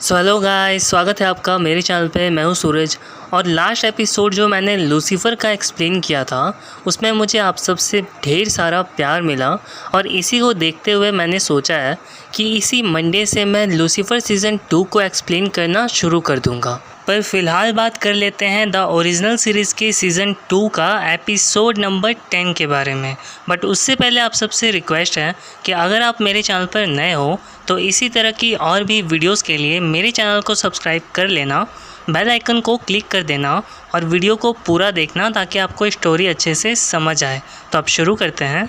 So hello guys, स्वागत है आपका मेरे चैनल पे। मैं हूँ सूरज। और लास्ट एपिसोड जो मैंने लूसीफ़र का एक्सप्लेन किया था उसमें मुझे आप सबसे ढेर सारा प्यार मिला और इसी को देखते हुए मैंने सोचा है कि इसी मंडे से मैं लूसीफ़र सीज़न 2 को एक्सप्लेन करना शुरू कर दूँगा। पर फ़िलहाल बात कर लेते हैं द ओरिजिनल सीरीज़ के सीज़न 2 का एपिसोड नंबर 10 के बारे में। बट उससे पहले आप सबसे रिक्वेस्ट है कि अगर आप मेरे चैनल पर नए हो तो इसी तरह की और भी वीडियोस के लिए मेरे चैनल को सब्सक्राइब कर लेना, बेल आइकन को क्लिक कर देना और वीडियो को पूरा देखना ताकि आपको स्टोरी अच्छे से समझ आए। तो अब शुरू करते हैं।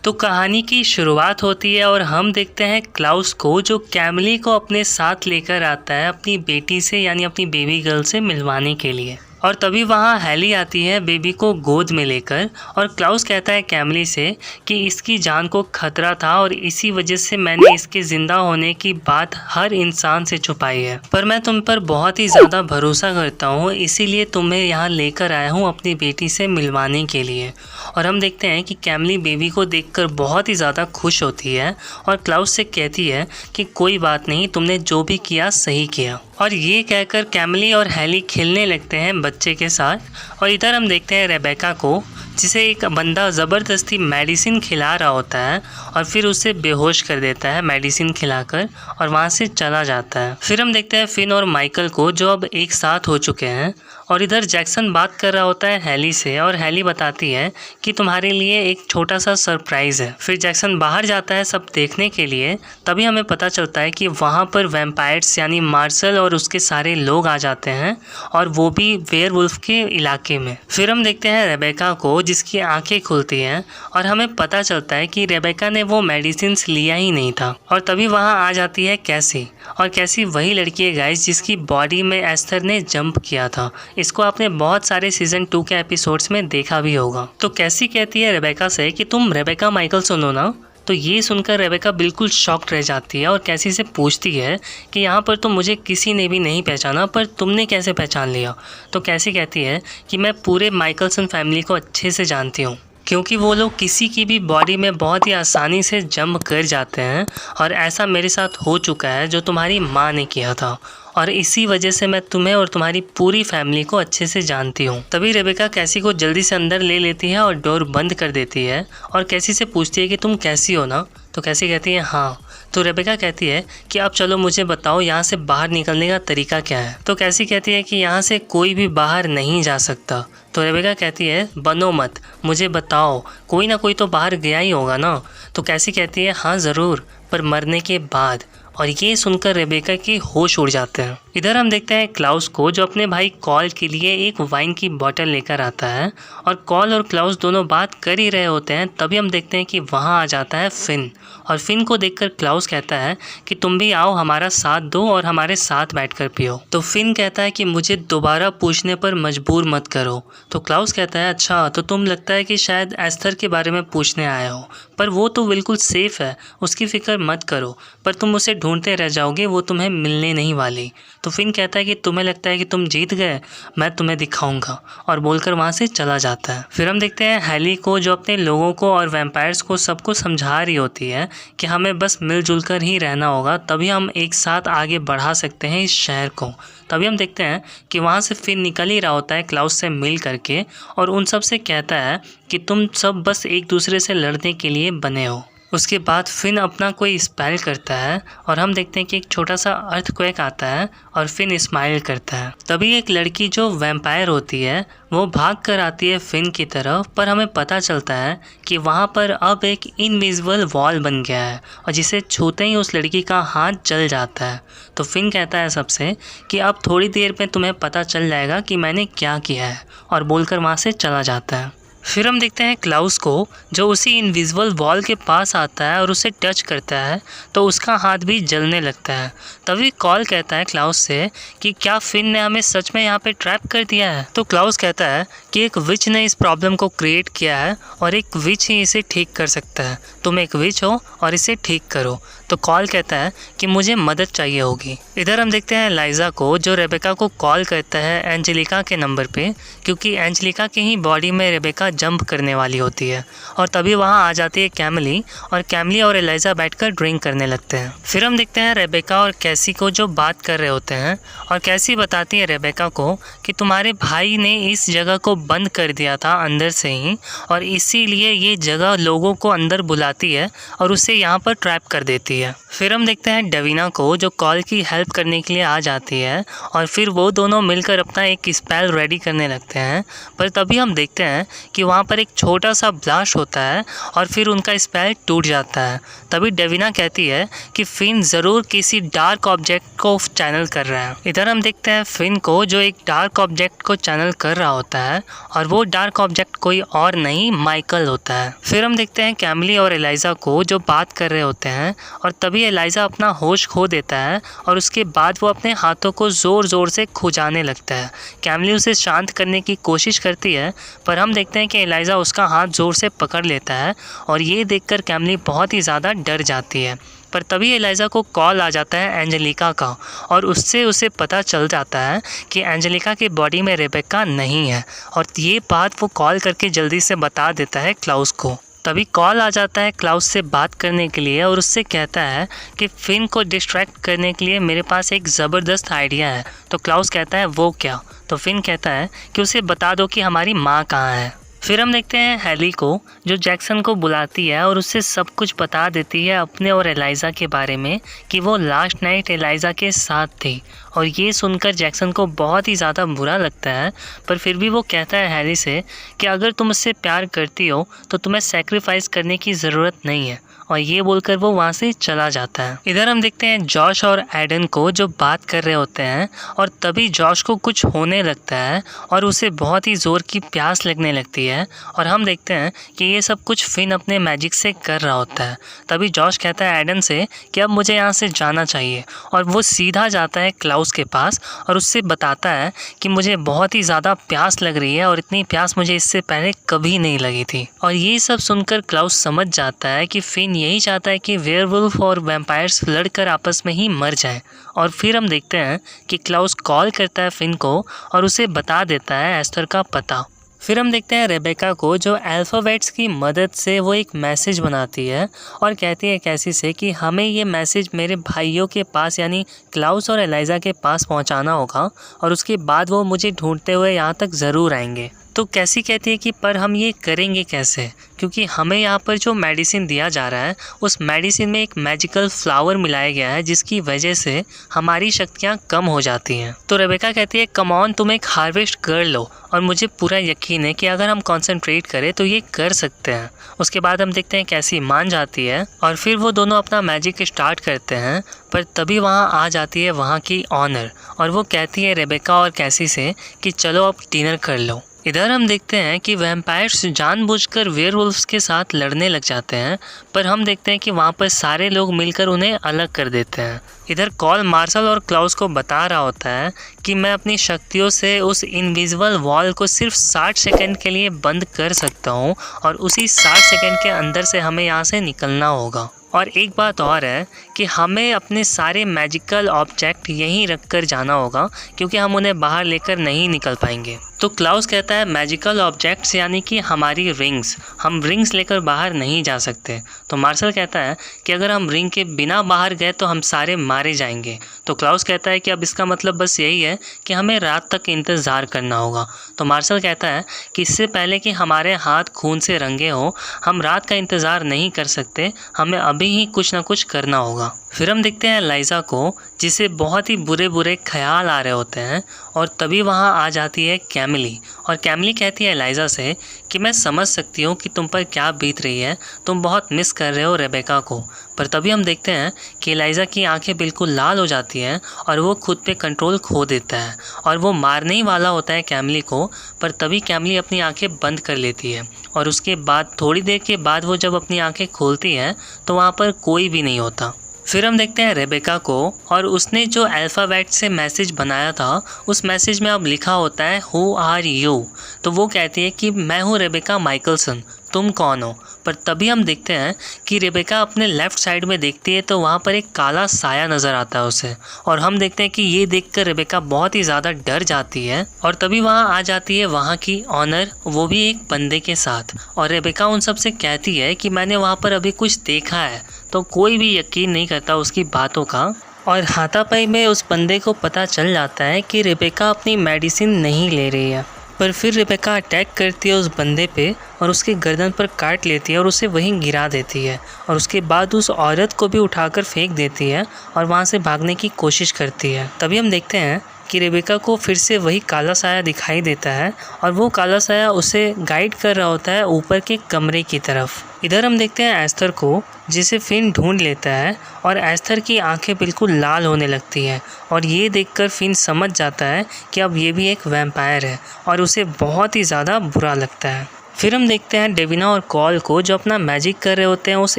तो कहानी की शुरुआत होती है और हम देखते हैं क्लाउस को, जो कैमली को अपने साथ लेकर आता है अपनी बेटी से यानी अपनी बेबी गर्ल से मिलवाने के लिए। और तभी वहाँ हैली आती है बेबी को गोद में लेकर और क्लाउस कहता है कैमली से कि इसकी जान को खतरा था और इसी वजह से मैंने इसके ज़िंदा होने की बात हर इंसान से छुपाई है, पर मैं तुम पर बहुत ही ज़्यादा भरोसा करता हूँ, इसीलिए तुम्हें यहाँ लेकर आया हूँ अपनी बेटी से मिलवाने के लिए। और हम देखते हैं कि कैमली बेबी को देखकर बहुत ही ज़्यादा खुश होती है और क्लाउस से कहती है कि कोई बात नहीं, तुमने जो भी किया सही किया। और ये कहकर कैमली और हैली खेलने लगते हैं बच्चे के साथ। और इधर हम देखते हैं रेबेका को, जिसे एक बंदा ज़बरदस्ती मेडिसिन खिला रहा होता है और फिर उसे बेहोश कर देता है मेडिसिन खिलाकर और वहाँ से चला जाता है। फिर हम देखते हैं फिन और माइकल को, जो अब एक साथ हो चुके हैं। और इधर जैक्सन बात कर रहा होता है हैली से और हैली बताती है कि तुम्हारे लिए एक छोटा सा सरप्राइज़ है। फिर जैक्सन बाहर जाता है सब देखने के लिए। तभी हमें पता चलता है कि वहाँ पर वैम्पायर्स यानी मार्शल और उसके सारे लोग आ जाते हैं और वो भी वेयरवुल्फ के इलाके में। फिर हम देखते हैं रेबेका को, जिसकी आंखें खुलती हैं और हमें पता चलता है कि रेबेका ने वो मेडिसिन लिया ही नहीं था। और तभी वहाँ आ जाती है कैसी, और कैसी वही लड़की है गाइस जिसकी बॉडी में एस्थर ने जंप किया था। इसको आपने बहुत सारे सीज़न 2 के एपिसोड्स में देखा भी होगा। तो कैसी कहती है रेबेका से कि तुम रेबेका माइकल सुनो ना। तो ये सुनकर रेबेका बिल्कुल शॉक्ड रह जाती है और कैसी से पूछती है कि यहाँ पर तो मुझे किसी ने भी नहीं पहचाना, पर तुमने कैसे पहचान लिया। तो कैसी कहती है कि मैं पूरे माइकलसन फैमिली को अच्छे से जानती हूँ, क्योंकि वो लोग किसी की भी बॉडी में बहुत ही आसानी से जंप कर जाते हैं और ऐसा मेरे साथ हो चुका है जो तुम्हारी माँ ने किया था, और इसी वजह से मैं तुम्हें और तुम्हारी पूरी फैमिली को अच्छे से जानती हूँ। तभी रेबेका कैसी को जल्दी से अंदर ले लेती है और डोर बंद कर देती है और कैसी से पूछती है कि तुम कैसी हो ना। तो कैसी कहती है हाँ। तो रेबेका कहती है कि अब चलो मुझे बताओ यहाँ से बाहर निकलने का तरीका क्या है। तो कैसी कहती है कि यहाँ से कोई भी बाहर नहीं जा सकता। तो रेबेका कहती है बनो मत, मुझे बताओ, कोई ना कोई तो बाहर गया ही होगा ना। तो कैसी कहती है हाँ ज़रूर, पर मरने के बाद। और ये सुनकर रेबेका के होश उड़ जाते हैं। इधर हम देखते हैं क्लाउस को, जो अपने भाई कॉल के लिए एक वाइन की बोतल लेकर आता है और कॉल और क्लाउस दोनों बात कर ही रहे होते हैं। तभी हम देखते हैं कि वहाँ आ जाता है फिन, और फिन को देखकर क्लाउस कहता है कि तुम भी आओ, हमारा साथ दो और हमारे साथ बैठकर पियो। तो फिन कहता है कि मुझे दोबारा पूछने पर मजबूर मत करो। तो क्लाउस कहता है अच्छा, तो तुम लगता है कि शायद एस्थर के बारे में पूछने आए हो, पर वो तो बिल्कुल सेफ़ है, उसकी फ़िक्र मत करो, पर तुम उसे ढूंढते रह जाओगे, वो तुम्हें मिलने नहीं वाली। तो फिन कहता है कि तुम्हें लगता है कि तुम जीत गए, मैं तुम्हें दिखाऊंगा, और बोलकर वहाँ से चला जाता है। फिर हम देखते हैं हैली को, जो अपने लोगों को और वैम्पायर्स को सबको समझा रही होती है कि हमें बस मिलजुल कर ही रहना होगा, तभी हम एक साथ आगे बढ़ा सकते हैं इस शहर को। तभी हम देखते हैं कि वहाँ से फिन निकल ही रहा होता है क्लाउस से मिल करके और उन सब से कहता है कि तुम सब बस एक दूसरे से लड़ने के लिए बने हो। उसके बाद फिन अपना कोई स्पेल करता है और हम देखते हैं कि एक छोटा सा अर्थक्वेक आता है और फिन स्माइल करता है। तभी एक लड़की जो वैम्पायर होती है वो भाग कर आती है फिन की तरफ, पर हमें पता चलता है कि वहाँ पर अब एक इनविजिबल वॉल बन गया है और जिसे छूते ही उस लड़की का हाथ जल जाता है। तो फिन कहता है सबसे कि अब थोड़ी देर में तुम्हें पता चल जाएगा कि मैंने क्या किया है, और बोलकर वहाँ से चला जाता है। फिर हम देखते हैं क्लाउस को, जो उसी इनविजिबल वॉल के पास आता है और उसे टच करता है तो उसका हाथ भी जलने लगता है। तभी कॉल कहता है क्लाउस से कि क्या फिन ने हमें सच में यहाँ पे ट्रैप कर दिया है। तो क्लाउस कहता है कि एक विच ने इस प्रॉब्लम को क्रिएट किया है और एक विच ही इसे ठीक कर सकता है। तुम एक विच हो और इसे ठीक करो। तो कॉल कहता है कि मुझे मदद चाहिए होगी। इधर हम देखते हैं एलाइजा को जो रेबेका को कॉल करता है एंजेलिका के नंबर पे, क्योंकि एंजेलिका की ही बॉडी में रेबेका जंप करने वाली होती है। और तभी वहाँ आ जाती है कैमिली, और कैमिली और एलाइजा बैठकर ड्रिंक करने लगते हैं। फिर हम देखते हैं रेबेका और कैसी को जो बात कर रहे होते हैं, और कैसी बताती है रेबेका को कि तुम्हारे भाई ने इस जगह को बंद कर दिया था अंदर से ही, और इसीलिए ये जगह लोगों को अंदर बुलाती है और उसे यहाँ पर ट्रैप कर देती है। फिर हम देखते हैं डेविना को जो कॉल की हेल्प करने के लिए आ जाती है, और फिर वो दोनों मिलकर अपना एक स्पेल रेडी करने लगते हैं। पर तभी हम देखते हैं कि वहाँ पर एक छोटा सा ब्लास्ट होता है और फिर उनका स्पेल टूट जाता है। तभी डेविना कहती है कि फिन ज़रूर किसी डार्क ऑब्जेक्ट को चैनल कर रहा है। इधर हम देखते हैं फिन को जो एक डार्क ऑब्जेक्ट को चैनल कर रहा होता है, और वो डार्क ऑब्जेक्ट कोई और नहीं माइकल होता है। फिर हम देखते हैं कैमिली और एलाइजा को जो बात कर रहे होते हैं, और तभी एलाइजा अपना होश खो देता है और उसके बाद वो अपने हाथों को ज़ोर ज़ोर से खुजाने लगता है। कैमिली उसे शांत करने की कोशिश करती है, पर हम देखते हैं कि एलाइजा उसका हाथ ज़ोर से पकड़ लेता है, और ये देखकर कैमिली बहुत ही ज़्यादा डर जाती है। पर तभी एलाइजा को कॉल आ जाता है एंजेलिका का, और उससे उसे पता चल जाता है कि एंजेलिका की बॉडी में रेबेका नहीं है, और ये बात वो कॉल करके जल्दी से बता देता है क्लाउस को। तभी कॉल आ जाता है क्लाउस से बात करने के लिए, और उससे कहता है कि फिन को डिस्ट्रैक्ट करने के लिए मेरे पास एक ज़बरदस्त आइडिया है। तो क्लाउस कहता है वो क्या? तो फिन कहता है कि उसे बता दो कि हमारी माँ कहाँ है। फिर हम देखते हैं हैली को जो जैक्सन को बुलाती है और उससे सब कुछ बता देती है अपने और एलाइजा के बारे में, कि वो लास्ट नाइट एलाइजा के साथ थी। और ये सुनकर जैक्सन को बहुत ही ज़्यादा बुरा लगता है, पर फिर भी वो कहता है हैली से कि अगर तुम उससे प्यार करती हो तो तुम्हें सेक्रीफाइस करने की ज़रूरत नहीं है, और ये बोलकर वो वहाँ से चला जाता है। इधर हम देखते हैं जॉश और एडन को जो बात कर रहे होते हैं, और तभी जॉश को कुछ होने लगता है और उसे बहुत ही ज़ोर की प्यास लगने लगती है, और हम देखते हैं कि ये सब कुछ फिन अपने मैजिक से कर रहा होता है। तभी जॉश कहता है एडन से कि अब मुझे यहाँ से जाना चाहिए, और वो सीधा जाता है क्लाउस के पास और उससे बताता है कि मुझे बहुत ही ज़्यादा प्यास लग रही है, और इतनी प्यास मुझे इससे पहले कभी नहीं लगी थी। और ये सब सुनकर क्लाउस समझ जाता है कि फिन यही चाहता है कि वेयरवुल्फ और वैम्पायर्स लड़कर आपस में ही मर जाएं। और फिर हम देखते हैं कि क्लाउस कॉल करता है फिन को और उसे बता देता है एस्थर का पता। फिर हम देखते हैं रेबेका को जो अल्फ़ाबेट्स की मदद से वो एक मैसेज बनाती है, और कहती है कैसी से कि हमें ये मैसेज मेरे भाइयों के पास यानी क्लाउस और एलाइजा के पास पहुंचाना होगा, और उसके बाद वो मुझे ढूंढते हुए यहाँ तक ज़रूर आएंगे। तो कैसी कहती है कि पर हम ये करेंगे कैसे, क्योंकि हमें यहाँ पर जो मेडिसिन दिया जा रहा है उस मेडिसिन में एक मैजिकल फ्लावर मिलाया गया है, जिसकी वजह से हमारी शक्तियाँ कम हो जाती हैं। तो रेबेका कहती है कम ऑन, तुम एक हार्वेस्ट कर लो, और मुझे पूरा यकीन है कि अगर हम कंसंट्रेट करें तो ये कर सकते हैं। उसके बाद हम देखते हैं कैसी मान जाती है, और फिर वो दोनों अपना मैजिक स्टार्ट करते हैं। पर तभी वहाँ आ जाती है वहाँ की ऑनर, और वो कहती है रेबेका और कैसी से कि चलो अब डिनर कर लो। इधर हम देखते हैं कि वैम्पायर्स जानबूझकर वेयरवुल्फ्स के साथ लड़ने लग जाते हैं, पर हम देखते हैं कि वहाँ पर सारे लोग मिलकर उन्हें अलग कर देते हैं। इधर कॉल मार्शल और क्लाउस को बता रहा होता है कि मैं अपनी शक्तियों से उस इनविजिबल वॉल को सिर्फ 60 सेकंड के लिए बंद कर सकता हूँ, और उसी 60 सेकंड के अंदर से हमें यहाँ से निकलना होगा। और एक बात और है कि हमें अपने सारे मैजिकल ऑब्जेक्ट यहीं रख कर जाना होगा, क्योंकि हम उन्हें बाहर लेकर नहीं निकल पाएंगे। तो क्लाउस कहता है मैजिकल ऑब्जेक्ट्स यानी कि हमारी रिंग्स, हम रिंग्स लेकर बाहर नहीं जा सकते। तो मार्शल कहता है कि अगर हम रिंग के बिना बाहर गए तो हम सारे मारे जाएंगे। तो क्लाउस कहता है कि अब इसका मतलब बस यही है कि हमें रात तक इंतज़ार करना होगा। तो मार्शल कहता है कि इससे पहले कि हमारे हाथ खून से रंगे हों, हम रात का इंतज़ार नहीं कर सकते, हमें अभी ही कुछ ना कुछ करना होगा। फिर हम देखते हैं एलाइजा को जिसे बहुत ही बुरे बुरे ख्याल आ रहे होते हैं, और तभी वहाँ आ जाती है कैमिली, और कैमिली कहती है एलाइजा से कि मैं समझ सकती हूँ कि तुम पर क्या बीत रही है, तुम बहुत मिस कर रहे हो रेबेका को। पर तभी हम देखते हैं कि एलाइजा की आंखें बिल्कुल लाल हो जाती हैं, और वो खुद पे कंट्रोल खो देता है, और वो मारने ही वाला होता है कैमिली को। पर तभी कैमिली अपनी आंखें बंद कर लेती है, और उसके बाद थोड़ी देर के बाद वो जब अपनी आंखें खोलती है तो वहाँ पर कोई भी नहीं होता। फिर हम देखते हैं रेबेका को, और उसने जो अल्फ़ाबेट से मैसेज बनाया था उस मैसेज में अब लिखा होता है हु आर यू। तो वो कहती है कि मैं हूँ रेबेका माइकलसन, तुम कौन हो। पर तभी हम देखते हैं कि रेबेका अपने लेफ़्ट साइड में देखती है तो वहाँ पर एक काला साया नज़र आता है उसे, और हम देखते हैं कि ये देखकर रेबेका बहुत ही ज़्यादा डर जाती है। और तभी वहाँ आ जाती है वहाँ की ऑनर, वो भी एक बंदे के साथ, और रेबेका उन सब से कहती है कि मैंने वहाँ पर अभी कुछ देखा है। तो कोई भी यकीन नहीं करता उसकी बातों का, और हाथापाई में उस बंदे को पता चल जाता है कि रेबेका अपनी मेडिसिन नहीं ले रही है। पर फिर रेबेका अटैक करती है उस बंदे पे और उसकी गर्दन पर काट लेती है और उसे वहीं गिरा देती है, और उसके बाद उस औरत को भी उठाकर फेंक देती है और वहाँ से भागने की कोशिश करती है। तभी हम देखते हैं कि रेबेका को फिर से वही काला साया दिखाई देता है, और वो काला साया उसे गाइड कर रहा होता है ऊपर के कमरे की तरफ। इधर हम देखते हैं एस्थर को, जिसे फिन ढूंढ लेता है, और एस्थर की आंखें बिल्कुल लाल होने लगती हैं, और ये देखकर फिन समझ जाता है कि अब ये भी एक वैम्पायर है, और उसे बहुत ही ज़्यादा बुरा लगता है। फिर हम देखते हैं डेविना और कॉल को, जो अपना मैजिक कर रहे होते हैं उस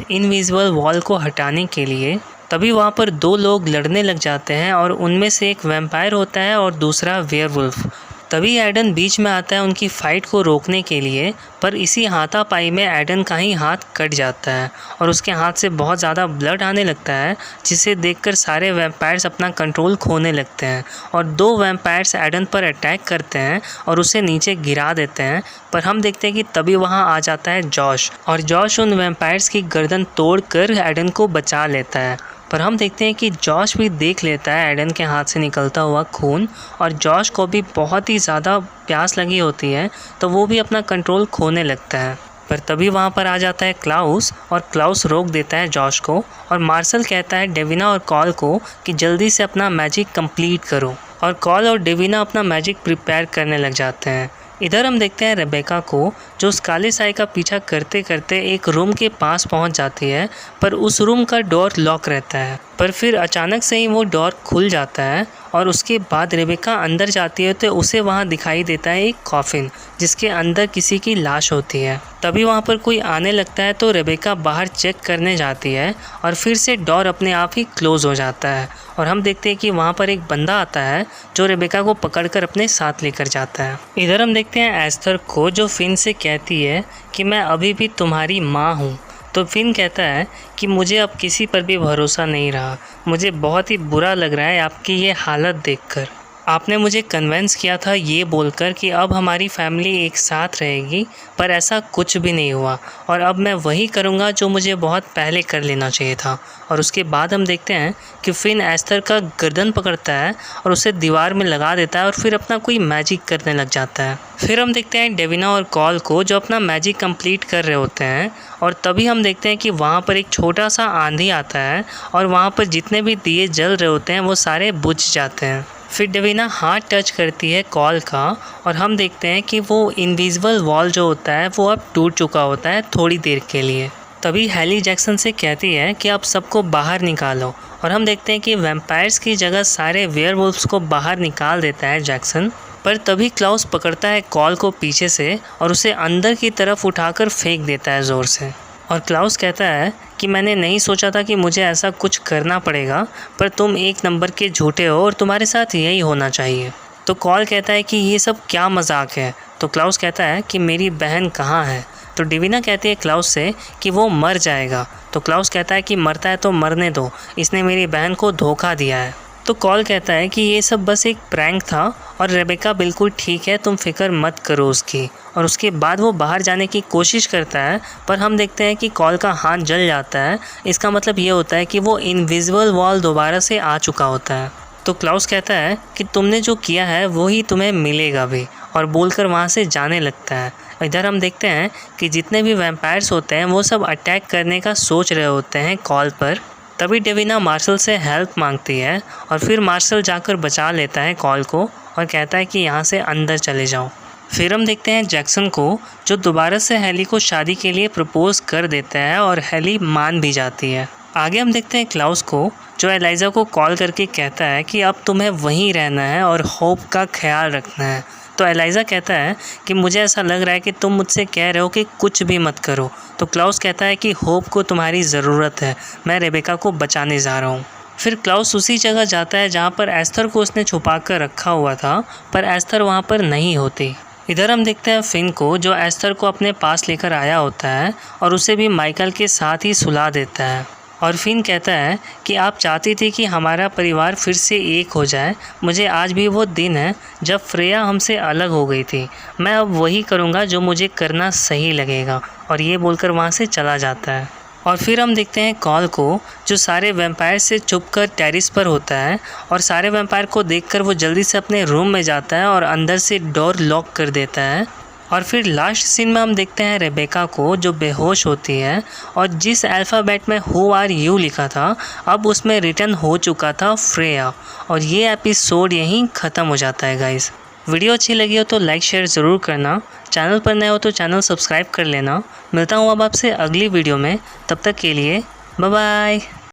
इनविजिबल वॉल को हटाने के लिए। तभी वहाँ पर दो लोग लड़ने लग जाते हैं, और उनमें से एक वैम्पायर होता है और दूसरा वेयरवुल्फ। तभी एडन बीच में आता है उनकी फ़ाइट को रोकने के लिए, पर इसी हाथापाई में एडन का ही हाथ कट जाता है और उसके हाथ से बहुत ज़्यादा ब्लड आने लगता है, जिसे देखकर सारे वैम्पायर्स अपना कंट्रोल खोने लगते हैं, और दो वैम्पायर्स एडन पर अटैक करते हैं और उसे नीचे गिरा देते हैं। पर हम देखते हैं कि तभी वहाँ आ जाता है जॉश, और जॉश उन वैम्पायर्स की गर्दन तोड़कर एडन को बचा लेता है। पर हम देखते हैं कि जॉश भी देख लेता है एडन के हाथ से निकलता हुआ खून, और जॉश को भी बहुत ही ज़्यादा प्यास लगी होती है, तो वो भी अपना कंट्रोल खोने लगता है। पर तभी वहाँ पर आ जाता है क्लाउस, और क्लाउस रोक देता है जॉश को, और मार्शल कहता है डेविना और कॉल को कि जल्दी से अपना मैजिक कंप्लीट करो, और कॉल और डेविना अपना मैजिक प्रिपेयर करने लग जाते हैं। इधर हम देखते हैं रेबेका को, जो उस काले साए का पीछा करते करते एक रूम के पास पहुंच जाती है, पर उस रूम का डोर लॉक रहता है। पर फिर अचानक से ही वो डोर खुल जाता है, और उसके बाद रेबेका अंदर जाती है तो उसे वहाँ दिखाई देता है एक कॉफिन, जिसके अंदर किसी की लाश होती है। तभी वहाँ पर कोई आने लगता है तो रेबेका बाहर चेक करने जाती है, और फिर से डोर अपने आप ही क्लोज़ हो जाता है, और हम देखते हैं कि वहाँ पर एक बंदा आता है जो रेबेका को पकड़कर अपने साथ लेकर जाता है। इधर हम देखते हैं एस्थर को, जो फिन से कहती है कि मैं अभी भी तुम्हारी माँ हूँ। तो फिन कहता है कि मुझे अब किसी पर भी भरोसा नहीं रहा, मुझे बहुत ही बुरा लग रहा है आपकी ये हालत देखकर। आपने मुझे कन्विंस किया था ये बोलकर कि अब हमारी फैमिली एक साथ रहेगी, पर ऐसा कुछ भी नहीं हुआ, और अब मैं वही करूँगा जो मुझे बहुत पहले कर लेना चाहिए था। और उसके बाद हम देखते हैं कि फिन एस्थर का गर्दन पकड़ता है और उसे दीवार में लगा देता है, और फिर अपना कोई मैजिक करने लग जाता है। फिर हम देखते हैं डेविना और कॉल को, जो अपना मैजिक कंप्लीट कर रहे होते हैं, और तभी हम देखते हैं कि वहाँ पर एक छोटा सा आंधी आता है, और वहाँ पर जितने भी दिए जल रहे होते हैं वो सारे बुझ जाते हैं। फिर डेविना हाथ टच करती है कॉल का, और हम देखते हैं कि वो इनविजिबल वॉल जो होता है वो अब टूट चुका होता है थोड़ी देर के लिए। तभी हैली जैक्सन से कहती है कि आप सबको बाहर निकालो, और हम देखते हैं कि वैम्पायर्स की जगह सारे वेयरवुल्फ्स को बाहर निकाल देता है जैक्सन। पर तभी क्लाउस पकड़ता है कॉल को पीछे से और उसे अंदर की तरफ उठाकर फेंक देता है ज़ोर से, और क्लाउस कहता है कि मैंने नहीं सोचा था कि मुझे ऐसा कुछ करना पड़ेगा, पर तुम एक नंबर के झूठे हो और तुम्हारे साथ यही होना चाहिए। तो कॉल कहता है कि ये सब क्या मजाक है। तो क्लाउस कहता है कि मेरी बहन कहाँ है। तो डेविना कहती है क्लाउस से कि वो मर जाएगा। तो क्लाउस कहता है कि मरता है तो मरने दो, इसने मेरी बहन को धोखा दिया है। तो कॉल कहता है कि ये सब बस एक प्रैंक था, और रेबेका बिल्कुल ठीक है, तुम फिक्र मत करो उसकी। और उसके बाद वो बाहर जाने की कोशिश करता है, पर हम देखते हैं कि कॉल का हाथ जल जाता है। इसका मतलब ये होता है कि वो इनविजिबल वॉल दोबारा से आ चुका होता है। तो क्लाउस कहता है कि तुमने जो किया है वो ही तुम्हें मिलेगा भी, और बोलकर वहाँ से जाने लगता है। इधर हम देखते हैं कि जितने भी वैम्पायर्स होते हैं वो सब अटैक करने का सोच रहे होते हैं कॉल पर। तभी डेविना मार्शल से हेल्प मांगती है, और फिर मार्शल जाकर बचा लेता है कॉल को और कहता है कि यहाँ से अंदर चले जाओ। फिर हम देखते हैं जैक्सन को, जो दोबारा से हेली को शादी के लिए प्रपोज कर देता है, और हेली मान भी जाती है। आगे हम देखते हैं क्लाउस को, जो एलाइजा को कॉल करके कहता है कि अब तुम्हें वहीं रहना है और होप का ख्याल रखना है। तो एलाइजा कहता है कि मुझे ऐसा लग रहा है कि तुम मुझसे कह रहे हो कि कुछ भी मत करो। तो क्लाउस कहता है कि होप को तुम्हारी ज़रूरत है, मैं रेबेका को बचाने जा रहा हूँ। फिर क्लाउस उसी जगह जाता है जहाँ पर एस्थर को उसने छुपा कर रखा हुआ था, पर एस्थर वहाँ पर नहीं होती। इधर हम देखते हैं फिन को, जो एस्थर को अपने पास लेकर आया होता है और उसे भी माइकल के साथ ही सुला देता है। और फिन कहता है कि आप चाहती थी कि हमारा परिवार फिर से एक हो जाए। मुझे आज भी वो दिन है जब फ्रेया हमसे अलग हो गई थी। मैं अब वही करूँगा जो मुझे करना सही लगेगा। और ये बोलकर वहाँ से चला जाता है। और फिर हम देखते हैं कॉल को, जो सारे वैम्पायर से छुपकर टेरिस पर होता है और सारे वैम्पायर को देखकर वो जल्दी से अपने रूम में जाता है और अंदर से डोर लॉक कर देता है। और फिर लास्ट सीन में हम देखते हैं रेबेका को, जो बेहोश होती है और जिस अल्फ़ाबेट में हु आर यू लिखा था अब उसमें रिटर्न हो चुका था फ्रेया। और ये एपिसोड यहीं ख़त्म हो जाता है गाइस। वीडियो अच्छी लगी हो तो लाइक शेयर ज़रूर करना, चैनल पर नए हो तो चैनल सब्सक्राइब कर लेना। मिलता हूँ अब आपसे अगली वीडियो में, तब तक के लिए बाय बाय।